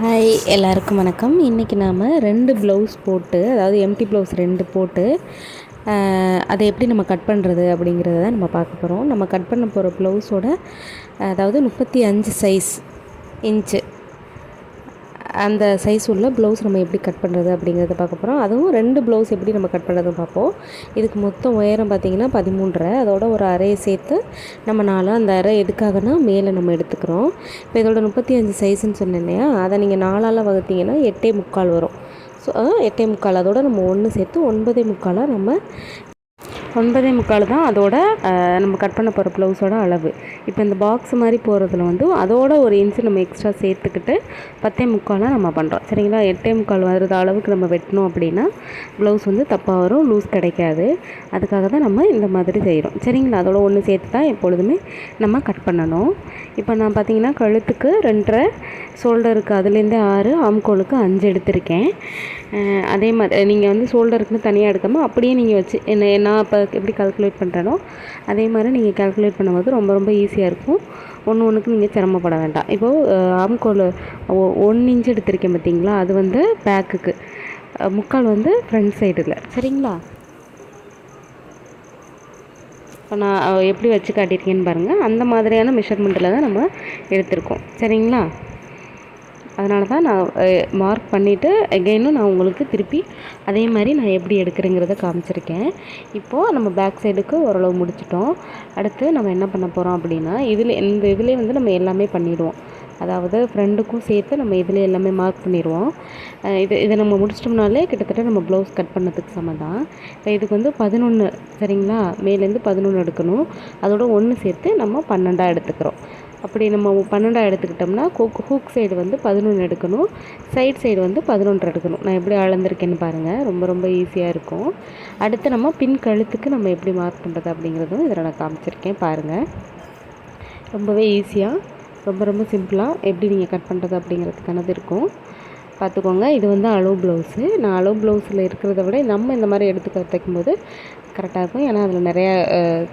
Hi, எல்லாருக்கும் வணக்கம். இன்றைக்கி நாம் 2 ப்ளவுஸ் போட்டு, அதாவது எம்டி ப்ளவுஸ் 2 போட்டு அதை எப்படி நம்ம கட் பண்ணுறது அப்படிங்கிறத தான் நம்ம பார்க்க போகிறோம். நம்ம கட் பண்ண போகிற ப்ளவுஸோட அதாவது 35 சைஸ் இன்ச்சு அந்த சைஸ் உள்ள ப்ளவுஸ் நம்ம எப்படி கட் பண்ணுறது அப்படிங்கிறத பார்க்க போகிறோம். அதுவும் 2 ப்ளவுஸ் எப்படி நம்ம கட் பண்ணுறதுன்னு பார்ப்போம். இதுக்கு மொத்தம் உயரம் பார்த்திங்கன்னா 13.5, அதோட ஒரு அரையை சேர்த்து நம்ம 4. அந்த அரை எதுக்காகனா மேலே நம்ம எடுத்துக்கிறோம். இப்போ இதோட 35 சைஸுன்னு சொன்னேன் இல்லையா, அதை நீங்கள் 4ஆல் வகுத்திங்கன்னா 8.25 வரும். ஸோ 8.25 அதோட நம்ம 1 சேர்த்து 9.25 நம்ம 9.25 தான் அதோட நம்ம கட் பண்ண போகிற ப்ளவுஸோட அளவு. இப்போ இந்த பாக்ஸ் மாதிரி போகிறதுல வந்து அதோட ஒரு இன்ச்சு நம்ம எக்ஸ்ட்ரா சேர்த்துக்கிட்டு 10.25 நம்ம பண்ணுறோம். சரிங்களா? 8.25 வருது அளவுக்கு நம்ம வெட்டணும் அப்படின்னா ப்ளவுஸ் வந்து தப்பாக வரும், லூஸ் கிடைக்காது. அதுக்காக தான் நம்ம இந்த மாதிரி செய்கிறோம். சரிங்களா? அதோட 1 சேர்த்து தான் எப்பொழுதுமே நம்ம கட் பண்ணணும். இப்போ நான் பார்த்திங்கன்னா கழுத்துக்கு 2.5, ஷோல்டருக்கு அதுலேருந்தே 6, ஆம்கோலுக்கு 5 எடுத்திருக்கேன். அதே மாதிரி நீங்கள் வந்து ஷோல்டருக்குன்னு தனியாக எடுக்காமல் அப்படியே நீங்கள் வச்சு நான் இப்போ எப்படி கால்குலேட் பண்ணுறேனோ அதே மாதிரி நீங்கள் கால்குலேட் பண்ணும்போது ரொம்ப ரொம்ப ஈஸியாக இருக்கும். ஒன்றுக்கு நீங்கள் சிரமப்பட வேண்டாம். இப்போது ஆம்கோல் 1 இன்ச் எடுத்திருக்கேன் பார்த்திங்களா, அது வந்து பேக்குக்கு, 3/4 வந்து ஃப்ரண்ட் சைடில். சரிங்களா? இப்போ நான் எப்படி வச்சு காட்டியிருக்கேன்னு பாருங்கள். அந்த மாதிரியான மெஷர்மெண்ட்டில் தான் நம்ம எடுத்திருக்கோம். சரிங்களா? அதனால தான் நான் மார்க் பண்ணிவிட்டு எகெயினும் நான் உங்களுக்கு திருப்பி அதே மாதிரி நான் எப்படி எடுக்கிறேங்கிறத காமிச்சிருக்கேன். இப்போது நம்ம பேக் சைடுக்கு ஓரளவு முடிச்சிட்டோம். அடுத்து நம்ம என்ன பண்ண போகிறோம் அப்படின்னா, இதிலே வந்து நம்ம எல்லாமே பண்ணிவிடுவோம். அதாவது ஃப்ரெண்டுக்கும் சேர்த்து நம்ம இதில் எல்லாமே மார்க் பண்ணிடுவோம். இதை நம்ம முடிச்சிட்டோம்னாலே கிட்டத்தட்ட நம்ம ப்ளவுஸ் கட் பண்ணதுக்கு சமம் தான். இப்போ இதுக்கு வந்து 11, சரிங்களா, மேலேருந்து 11 எடுக்கணும். அதோட 1 சேர்த்து நம்ம 12 எடுத்துக்கிறோம். அப்படி நம்ம 12 எடுத்துக்கிட்டோம்னா ஹூக் சைடு வந்து 11 எடுக்கணும், சைடு சைடு வந்து 11 எடுக்கணும். நான் எப்படி அளந்திருக்கேன்னு பாருங்கள், ரொம்ப ரொம்ப ஈஸியாக இருக்கும். அடுத்து நம்ம பின் கழுத்துக்கு நம்ம எப்படி மார்க் பண்ணுறது அப்படிங்கிறதும் இதில் நான் காமிச்சிருக்கேன் பாருங்கள். ரொம்பவே ஈஸியாக, ரொம்ப ரொம்ப சிம்பிளாக எப்படி நீங்கள் கட் பண்ணுறது அப்படிங்கிறதுக்கானது இருக்கும். பார்த்துக்கோங்க. இது வந்து அளவு ப்ளவுஸு. நான் அளவு ப்ளவுஸில் இருக்கிறத விட நம்ம இந்த மாதிரி எடுத்து தைக்கும்போது கரெக்டாக இருக்கும். ஏன்னா அதில் நிறையா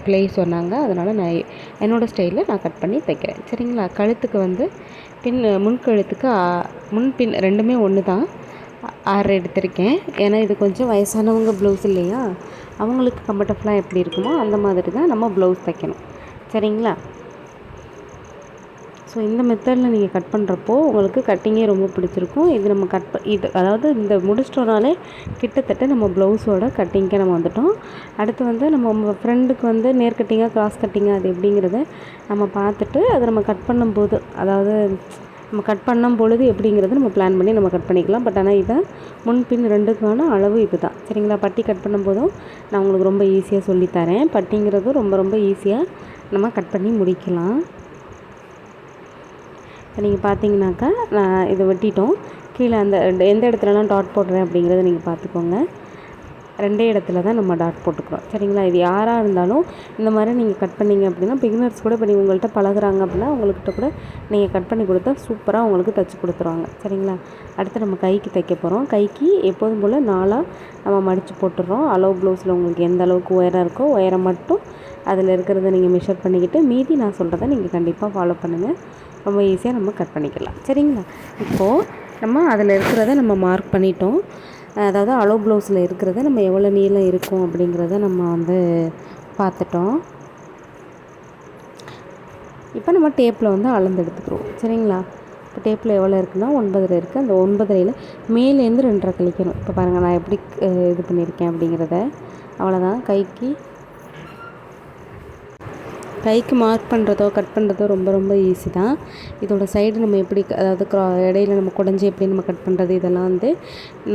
ப்ளே சொன்னாங்க. அதனால் நான் என்னோடய ஸ்டைலில் நான் கட் பண்ணி தைக்கிறேன். சரிங்களா? கழுத்துக்கு வந்து முன்கழுத்துக்கு முன்பின் ரெண்டுமே ஒன்று தான், 6 எடுத்திருக்கேன். ஏன்னா இது கொஞ்சம் வயசானவங்க ப்ளவுஸ் இல்லையா, அவங்களுக்கு கம்ஃபர்டபுளாக எப்படி இருக்குமோ அந்த மாதிரி தான் நம்ம ப்ளவுஸ் தைக்கணும். சரிங்களா? ஸோ இந்த மெத்தடில் நீங்கள் கட் பண்ணுறப்போ உங்களுக்கு கட்டிங்கே ரொம்ப பிடிச்சிருக்கும். இது நம்ம இது அதாவது இந்த முடிச்சிட்டோனாலே கிட்டத்தட்ட நம்ம ப்ளவுஸோட கட்டிங்க்கே நம்ம வந்துட்டோம். அடுத்து வந்து நம்ம ஃப்ரெண்டுக்கு வந்து நேர் கட்டிங்காக கிராஸ் கட்டிங்காக அது எப்படிங்கிறத நம்ம பார்த்துட்டு அதை நம்ம கட் பண்ணும்போது, அதாவது நம்ம கட் பண்ணும் பொழுது எப்படிங்கிறது நம்ம பிளான் பண்ணி நம்ம கட் பண்ணிக்கலாம். பட் ஆனால் இதை முன்பின் 2க்கான அளவு இது தான். சரிங்களா? பட்டி கட் பண்ணும்போதும் நான் உங்களுக்கு ரொம்ப ஈஸியாக சொல்லித்தரேன். பட்டிங்கிறதும் ரொம்ப ரொம்ப ஈஸியாக நம்ம கட் பண்ணி முடிக்கலாம். இப்போ நீங்கள் பார்த்தீங்கன்னாக்கா நான் இதை வெட்டிட்டோம். கீழே அந்த எந்த இடத்துலலாம் டாட் போடுறேன் அப்படிங்கிறத நீங்கள் பார்த்துக்கோங்க. 2 இடத்துல தான் நம்ம டாட் போட்டுக்கிறோம். சரிங்களா? இது யாராக இருந்தாலும் இந்த மாதிரி நீங்கள் கட் பண்ணிங்க அப்படின்னா, பிகினர்ஸ் கூட இப்போ நீங்கள் உங்கள்கிட்ட பழகுறாங்க அப்படின்னா உங்கள்கிட்ட கூட நீங்கள் கட் பண்ணி கொடுத்தா சூப்பராக உங்களுக்கு தைச்சி கொடுத்துருவாங்க. சரிங்களா? அடுத்து நம்ம கைக்கு தைக்க போகிறோம். கைக்கு எப்போதும் போல் 4ஆக நம்ம மடித்து போட்டுடுறோம். அளவு ப்ளவுஸில் உங்களுக்கு எந்த அளவுக்கு உயரம் இருக்கோ உயரம் மட்டும் அதில் இருக்கிறத நீங்கள் மெஷர் பண்ணிக்கிட்டு மீதி நான் சொல்கிறத நீங்கள் கண்டிப்பாக ஃபாலோ பண்ணுங்கள். ரொம்ப ஈஸியாக நம்ம கட் பண்ணிக்கலாம். சரிங்களா? இப்போது நம்ம அதில் இருக்கிறத நம்ம மார்க் பண்ணிட்டோம். அதாவது அளவு ப்ளவுஸில் இருக்கிறத நம்ம எவ்வளோ நீளம் இருக்கும் அப்படிங்கிறத நம்ம வந்து பார்த்துட்டோம். இப்போ நம்ம டேப்பில் வந்து அளந்து எடுத்துக்கிறோம். சரிங்களா? இப்போ டேப்பில் எவ்வளோ இருக்குன்னா 9 இருக்குது. அந்த 9ல் மேலேருந்து 2.5 கழிக்கணும். இப்போ பாருங்கள் நான் எப்படி இது பண்ணியிருக்கேன் அப்படிங்கிறத. அவ்வளோதான். கைக்கு மார்க் பண்ணுறதோ கட் பண்ணுறதோ ரொம்ப ரொம்ப ஈஸி தான். இதோட சைடு நம்ம எப்படி, அதாவது இடையில நம்ம குடஞ்சி எப்படி நம்ம கட் பண்ணுறது, இதெல்லாம் வந்து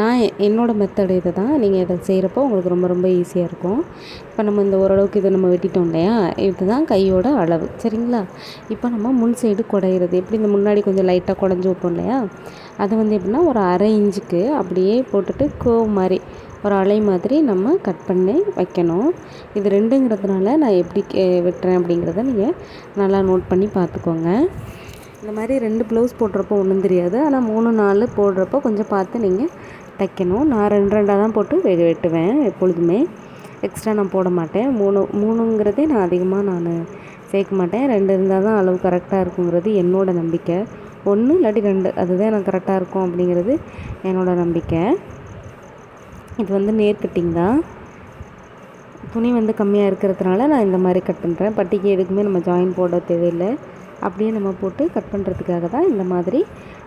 நான் என்னோடய மெத்தடு இது தான். நீங்கள் இதை செய்கிறப்போ உங்களுக்கு ரொம்ப ரொம்ப ஈஸியாக இருக்கும். இப்போ நம்ம இந்த ஓரளவுக்கு இதை நம்ம வெட்டிட்டோம் இல்லையா, இதுதான் கையோட அளவு. சரிங்களா? இப்போ நம்ம முன் சைடு குடையிறது எப்படி, இந்த முன்னாடி கொஞ்சம் லைட்டாக குடஞ்சி விட்டோம் இல்லையா, அதை வந்து எப்படின்னா ஒரு 1/2 இன்ச்சுக்கு அப்படியே போட்டுட்டு கோவ் மாதிரி ஒரு அலை மாதிரி நம்ம கட் பண்ணி வைக்கணும். இது 2ங்கிறதுனால நான் எப்படி வெட்டுறேன் அப்படிங்கிறத நீங்கள் நல்லா நோட் பண்ணி பார்த்துக்கோங்க. இந்த மாதிரி 2 ப்ளவுஸ் போடுறப்போ ஒன்றும் தெரியாது. ஆனால் 3, 4 போடுறப்போ கொஞ்சம் பார்த்து நீங்கள் தைக்கணும். நான் 2 தான் போட்டு வெட்டுவேன் எப்பொழுதுமே. எக்ஸ்ட்ரா நான் போட மாட்டேன். 3ங்கிறதே நான் அதிகமாக சேர்க்க மாட்டேன். 2 இருந்தால் தான் அளவு கரெக்டாக இருக்குங்கிறது என்னோடய நம்பிக்கை. 1 இல்லாட்டி 2 அதுதான் எனக்கு கரெக்டாக இருக்கும் அப்படிங்கிறது என்னோடய நம்பிக்கை. இது வந்து நேர் கட்டிங் தான். துணி வந்து கம்மியாக இருக்கிறதுனால நான் இந்த மாதிரி கட் பண்ணுறேன். பட்டிக்கு எதுக்குமே நம்ம ஜாயின் போட தேவையில்லை, அப்படியே நம்ம போட்டு கட் பண்ணுறதுக்காக தான் இந்த மாதிரி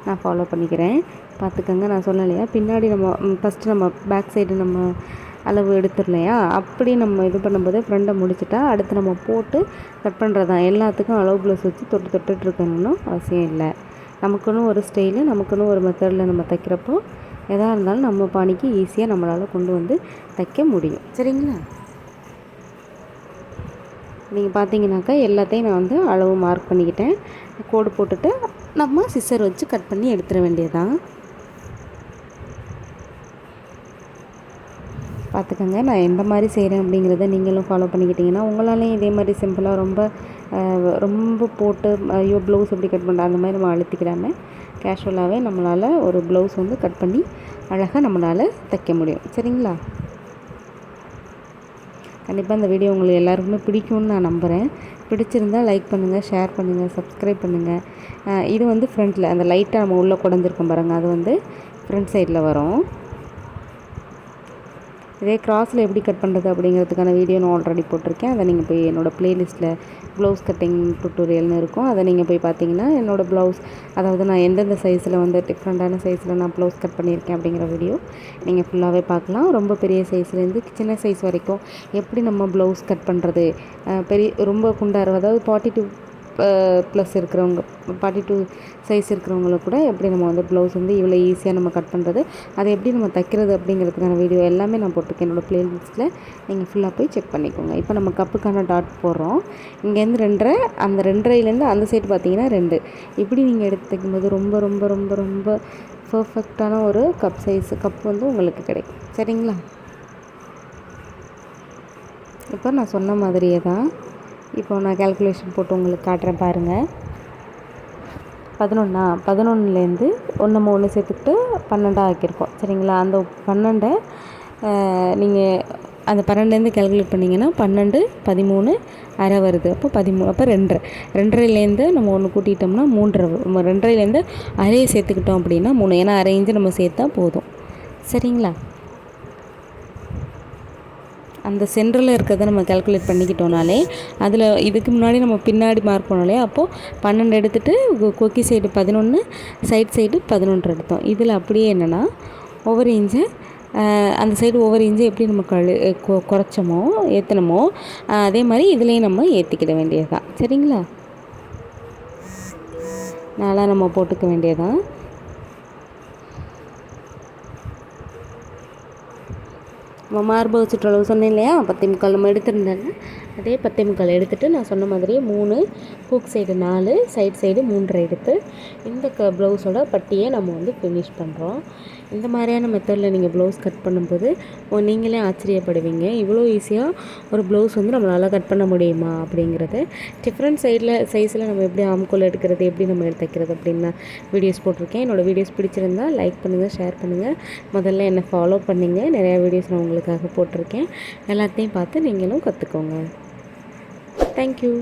நான் ஃபாலோ பண்ணிக்கிறேன். பார்த்துக்கோங்க, நான் சொல்லலையா பின்னாடி நம்ம ஃபஸ்ட்டு நம்ம பேக் சைடு நம்ம அளவு எடுத்துடலையா, அப்படி நம்ம இது பண்ணும்போது ஃப்ரெண்டை முடிச்சுட்டா அடுத்து நம்ம போட்டு கட் பண்ணுறது தான். எல்லாத்துக்கும் அளவு ப்ளவுஸ் வச்சு தொட்டுட்ருக்கணும்னு அவசியம் இல்லை. நமக்குன்னு ஒரு ஸ்டைலு, நமக்குன்னு ஒரு மெத்தடில் நம்ம தைக்கிறப்போ எதாக இருந்தாலும் நம்ம பாணிக்கு ஈஸியாக நம்மளால் கொண்டு வந்து தைக்க முடியும். சரிங்களா? நீங்கள் பார்த்தீங்கன்னாக்கா எல்லாத்தையும் நான் வந்து அளவு மார்க் பண்ணிக்கிட்டேன். கோடு போட்டுட்டு நம்ம சிசர் வச்சு கட் பண்ணி எடுத்துட வேண்டியதுதான். பார்த்துக்கோங்க, நான் எந்த மாதிரி செய்கிறேன் அப்படிங்கிறத நீங்களும் ஃபாலோ பண்ணிக்கிட்டிங்கன்னா உங்களாலேயும் இதே மாதிரி சிம்பிளாக ரொம்ப போட்டு ஐயோ ப்ளவுஸ் எப்படி கட் பண்ணுற அந்த மாதிரி நம்ம அழுத்திக்கிறாமல் கேஷுவலாகவே நம்மளால் ஒரு ப்ளவுஸ் வந்து கட் பண்ணி அழகாக நம்மளால் தைக்க முடியும். சரிங்களா? கண்டிப்பாக இந்த வீடியோ உங்களுக்கு எல்லாருக்குமே பிடிக்கும்னு நான் நம்புகிறேன். பிடிச்சிருந்தால் லைக் பண்ணுங்கள், ஷேர் பண்ணுங்கள், சப்ஸ்கிரைப் பண்ணுங்கள். இது வந்து ஃப்ரண்ட்டில் அந்த லைட்டாக நம்ம உள்ளே குடஞ்சிருக்கோம் பாருங்கள், அது வந்து ஃப்ரண்ட் சைடில் வரும். இதே கிராஸில் எப்படி கட் பண்ணுறது அப்படிங்கிறதுக்கான வீடியோ நான் ஆல்ரெடி போட்டிருக்கேன். அதை நீங்கள் போய் என்னோடய ப்ளேலிஸ்ட்டில் ப்ளவுஸ் கட்டிங் டுட்டோரியல்னு இருக்கும், அதை நீங்கள் போய் பார்த்தீங்கன்னா என்னோடய ப்ளவுஸ், அதாவது நான் எந்தெந்த சைஸில் வந்து டிஃப்ரெண்ட்டான சைஸில் நான் ப்ளவுஸ் கட் பண்ணியிருக்கேன் அப்படிங்கிற வீடியோ நீங்கள் ஃபுல்லாகவே பார்க்கலாம். ரொம்ப பெரிய சைஸ்லேருந்து சின்ன சைஸ் வரைக்கும் எப்படி நம்ம ப்ளவுஸ் கட் பண்ணுறது, ரொம்ப குண்டாக அதாவது 42 ப்ளஸ் இருக்கிறவங்க 42 சைஸ் இருக்கிறவங்களுக்கு கூட எப்படி நம்ம வந்து ப்ளவுஸ் வந்து இவ்வளோ ஈஸியாக நம்ம கட் பண்ணுறது, அதை எப்படி நம்ம தைக்கிறது அப்படிங்கிறதுக்கான வீடியோ எல்லாமே நான் போட்டிருக்கேன் என்னோடய ப்ளேலிஸ்ட்டில். நீங்கள் ஃபுல்லாக போய் செக் பண்ணிக்கோங்க. இப்போ நம்ம கப்புக்கான டாட் போடுறோம். இங்கேருந்து 2.5, அந்த 2.5லேருந்து அந்த சைடு பார்த்தீங்கன்னா 2, இப்படி நீங்கள் எடுத்து தைக்கும்போது ரொம்ப ரொம்ப ரொம்ப ரொம்ப பர்ஃபெக்டான ஒரு கப் வந்து உங்களுக்கு கிடைக்கும். சரிங்களா? இப்போ நான் சொன்ன மாதிரியே தான் இப்போ நான் கேல்குலேஷன் போட்டு உங்களுக்கு காட்டுறேன் பாருங்கள். 11லேருந்து 1 சேர்த்துக்கிட்டு 12 ஆக்கியிருக்கோம். சரிங்களா? அந்த 12 நீங்கள் அந்த 12லேருந்து கேல்குலேட் பண்ணிங்கன்னா 12, 13 அரை வருது. அப்போ 13, அப்போ 2.5லேருந்து நம்ம 1 கூட்டிட்டோம்னா 3.5, 2.5லேருந்து அரையை சேர்த்துக்கிட்டோம் அப்படின்னா 3, ஏன்னா அரை இன்ச்சு நம்ம சேர்த்தா போதும். சரிங்களா? அந்த சென்டரில் இருக்கிறத நம்ம கேல்குலேட் பண்ணிக்கிட்டோனாலே அதில் இதுக்கு முன்னாடி நம்ம பின்னாடி மார்க் பண்ணோம் இல்லையா, அப்போது 12 எடுத்துகிட்டு கொக்கி சைடு 11, சைடு 11 எடுத்தோம். இதில் அப்படியே என்னென்னா ஒவ்வொரு இன்ச்சு அந்த சைடு ஒவ்வொரு இன்ச்சு எப்படி நம்ம குறைச்சோமோ ஏற்றணுமோ அதே மாதிரி இதுலேயும் நம்ம ஏற்றிக்கிட வேண்டியது தான். சரிங்களா? நல்லா நம்ம போட்டுக்க வேண்டியதான். நம்ம மார்பு சுற்றளவு சொன்னேன் இல்லையா, 10.25 நம்ம எடுத்துருந்தேன்னா அதே 10.25 எடுத்துகிட்டு நான் சொன்ன மாதிரியே 3, ஹூக் சைடு 4, சைடு 3 எடுத்து இந்த ப்ளவுஸோட பட்டியை நம்ம வந்து ஃபினிஷ் பண்ணுறோம். இந்த மாதிரியான மெத்தடில் நீங்கள் ப்ளவுஸ் கட் பண்ணும்போது நீங்களே ஆச்சரியப்படுவீங்க, இவ்வளோ ஈஸியாக ஒரு ப்ளவுஸ் வந்து நம்மளால் கட் பண்ண முடியுமா அப்படிங்கிறது. டிஃப்ரெண்ட் சைஸில் நம்ம எப்படி ஆம்கோல் எடுக்கிறது, எப்படி நம்ம தைக்கிறது அப்படின்னு வீடியோஸ் போட்டிருக்கேன். என்னோடய வீடியோஸ் பிடிச்சிருந்தால் லைக் பண்ணுங்கள், ஷேர் பண்ணுங்கள், முதல்ல என்னை ஃபாலோ பண்ணுங்கள். நிறையா வீடியோஸ் நான் உங்களுக்காக போட்டிருக்கேன், எல்லாத்தையும் பார்த்து நீங்களும் கற்றுக்கோங்க. தேங்க்யூ.